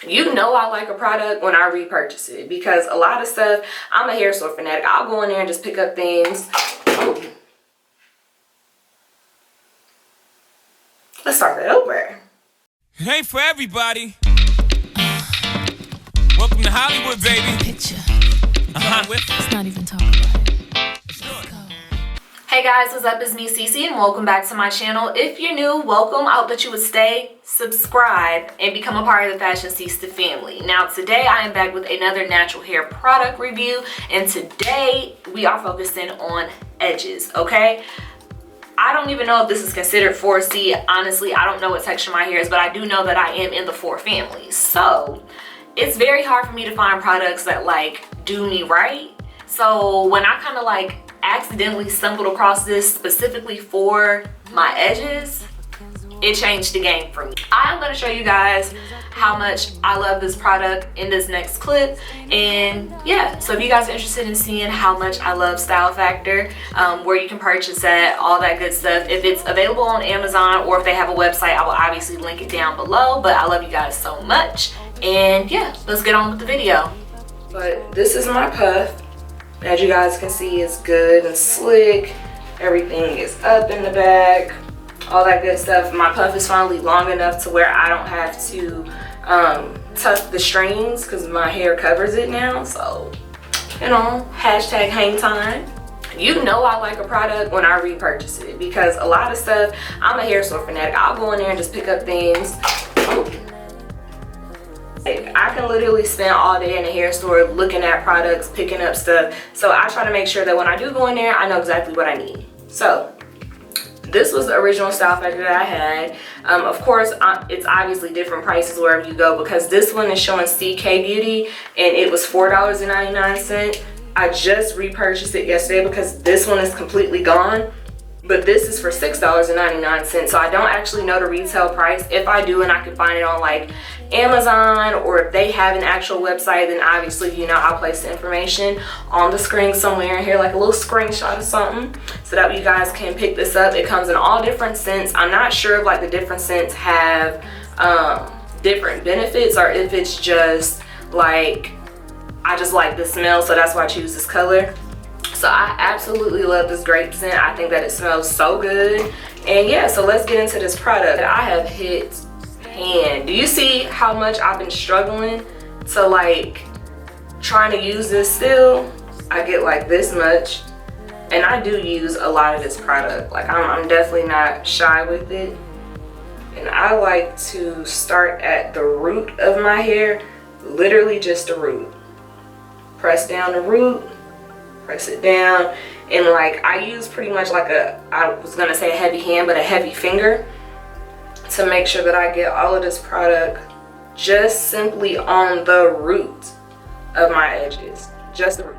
You know I like a product when I repurchase it, because a lot of stuff, I'm a hair store fanatic. I'll go in there and just pick up things. Oh. Let's start that over. It ain't for everybody. Welcome to Hollywood, baby. Picture. Let's not even talk about it. Hey guys, what's up? It's me, Cece, and welcome back to my channel. If you're new, welcome. I hope that you would stay, subscribe, and become a part of the Fashionceesta family. Now, today I am back with another natural hair product review, and today we are focusing on edges, okay? I don't even know if this is considered 4C. Honestly, I don't know what texture my hair is, but I do know that I am in the 4 families. So it's very hard for me to find products that like do me right. So when I kind of like accidentally stumbled across this specifically for my edges, it changed the game for me. I'm going to show you guys how much I love this product in this next clip. And yeah, so if you guys are interested in seeing how much I love Style Factor, where you can purchase at, all that good stuff, if it's available on Amazon or if they have a website, I will obviously link it down below. But I love you guys so much. And yeah, let's get on with the video. But this is my puff. As you guys can see, it's good and slick. Everything is up in the back, all that good stuff. My puff is finally long enough to where I don't have to tuck the strings because my hair covers it now. So, you know, hashtag hang time. You know I like a product when I repurchase it, because a lot of stuff, I'm a hair store fanatic. I'll go in there and just pick up things. Oh. I can literally spend all day in a hair store looking at products, picking up stuff. So I try to make sure that when I do go in there, I know exactly what I need. So this was the original Style Factor that I had. Of course, it's obviously different prices wherever you go, because this one is showing CK Beauty and it was $4.99. I just repurchased it yesterday because this one is completely gone. But this is for $6.99, so I don't actually know the retail price. If I do and I can find it on like Amazon, or if they have an actual website, then obviously, you know, I'll place the information on the screen somewhere in here, like a little screenshot or something, so that you guys can pick this up. It comes in all different scents. I'm not sure if like the different scents have different benefits, or if it's just like, I just like the smell, so that's why I choose this color. So I absolutely love this grape scent. I think that it smells so good. And yeah, so let's get into this product. I have hit pan. Do you see how much I've been struggling to like trying to use this still? I get like this much, and I do use a lot of this product. Like I'm definitely not shy with it. And I like to start at the root of my hair, literally just the root. Press down the root. Press it down, and like I use pretty much like I was gonna say a heavy hand, but a heavy finger, to make sure that I get all of this product just simply on the root of my edges, just the root.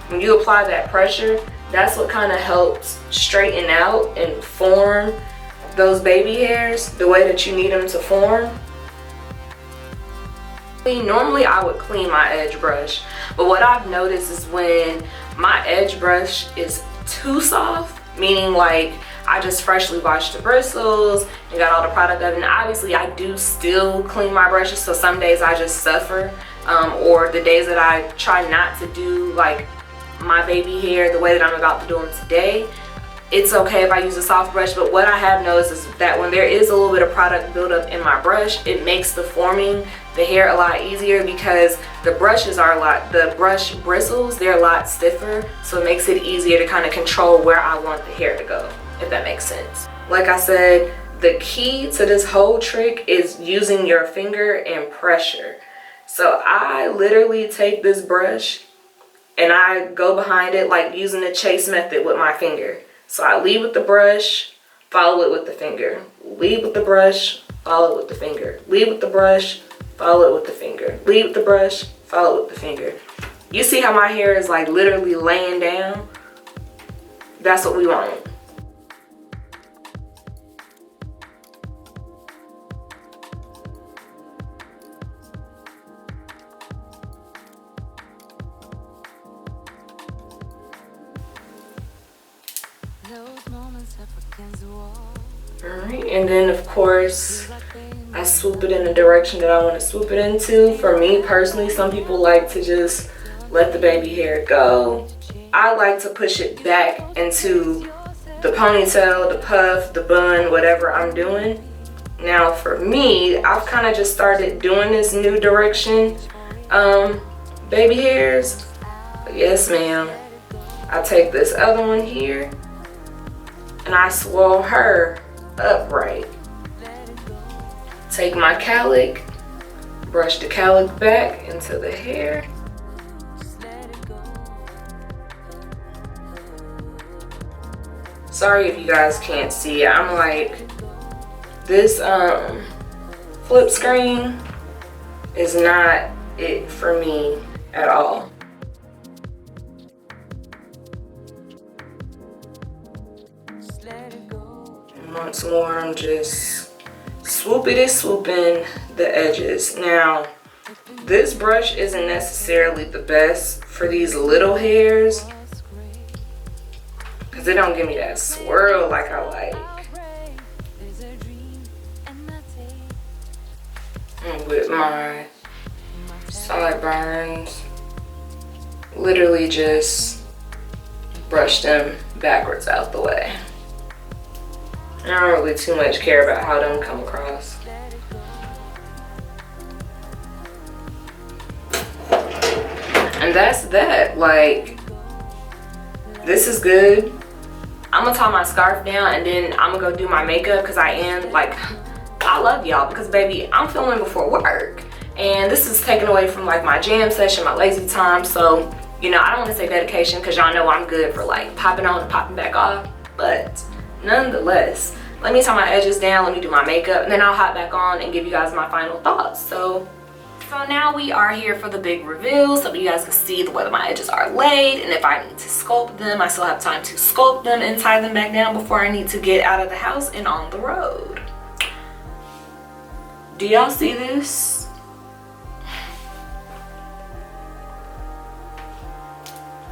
When you apply that pressure, that's what kind of helps straighten out and form those baby hairs the way that you need them to form. Normally I would clean my edge brush, but what I've noticed is when my edge brush is too soft, meaning like I just freshly washed the bristles and got all the product up, and obviously I do still clean my brushes, so some days I just suffer, or the days that I try not to do like my baby hair the way that I'm about to do them today, it's okay if I use a soft brush. But what I have noticed is that when there is a little bit of product buildup in my brush, it makes the forming the hair a lot easier, because the brushes are the brush bristles, they're a lot stiffer, so it makes it easier to kind of control where I want the hair to go, if that makes sense. Like I said, the key to this whole trick is using your finger and pressure. So I literally take this brush and I go behind it like using the chase method with my finger. So I lead with the brush, follow it with the finger. Lead with the brush, follow it with the finger. Lead with the brush, follow it with the finger. Lead with the brush, follow it with the finger. You see how my hair is like literally laying down? That's what we want. Those moments have forgotten. Alright, and then of course I swoop it in the direction that I want to swoop it into. For me personally, some people like to just let the baby hair go. I like to push it back into the ponytail, the puff, the bun, whatever I'm doing. Now for me, I've kind of just started doing this new direction. Baby hairs, yes ma'am. I take this other one here and I swirl her upright. Take my cowlick, brush the cowlick back into the hair. Sorry if you guys can't see it. I'm like, this flip screen is not it for me at all. And once more, I'm just swooping the edges. Now, this brush isn't necessarily the best for these little hairs because it don't give me that swirl like I like. And with my sideburns, literally just brush them backwards out the way. I don't really too much care about how them come across. And that's that. Like, this is good. I'm gonna tie my scarf down and then I'm gonna go do my makeup because I am like, I love y'all because baby, I'm filming before work. And this is taken away from like my jam session, my lazy time. So, you know, I don't want to say dedication because y'all know I'm good for like popping on and popping back off. But nonetheless, let me tie my edges down, let me do my makeup, and then I'll hop back on and give you guys my final thoughts. So now we are here for the big reveal, so you guys can see whether my edges are laid, and if I need to sculpt them, I still have time to sculpt them and tie them back down before I need to get out of the house and on the road. Do y'all see this?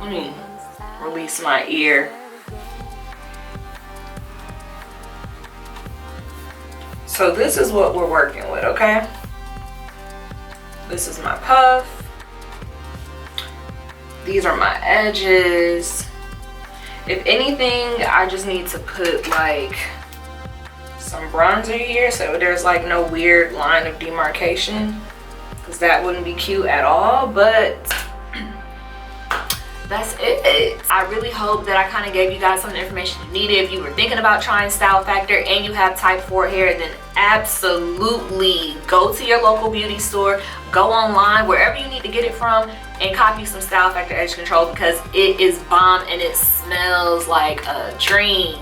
Let me release my ear. So this is what we're working with, okay? This is my puff. These are my edges. If anything, I just need to put like some bronzer here so there's like no weird line of demarcation, because that wouldn't be cute at all, but that's it. I really hope that I kind of gave you guys some of the information you needed. If you were thinking about trying Style Factor and you have type 4 hair, then absolutely go to your local beauty store, go online, wherever you need to get it from, and copy some Style Factor edge control because it is bomb and it smells like a dream.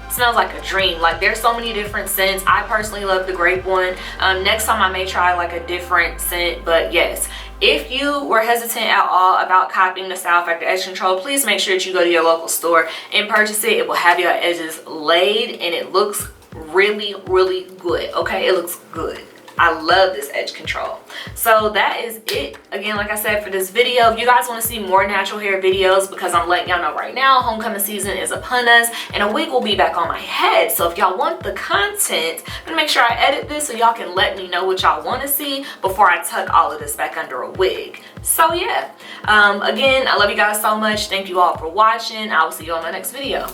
It smells like a dream. Like, there's so many different scents. I personally love the grape one. Next time I may try like a different scent, but yes. If you were hesitant at all about copying the Style Factor Edge Control, please make sure that you go to your local store and purchase it. It will have your edges laid and it looks really, really good, okay? It looks good. I love this edge control. So that is it. Again, like I said, for this video, if you guys want to see more natural hair videos, because I'm letting y'all know right now, homecoming season is upon us and a wig will be back on my head. So if y'all want the content, I'm gonna make sure I edit this so y'all can let me know what y'all want to see before I tuck all of this back under a wig. So yeah, again, I love you guys so much. Thank you all for watching. I will see you on my next video.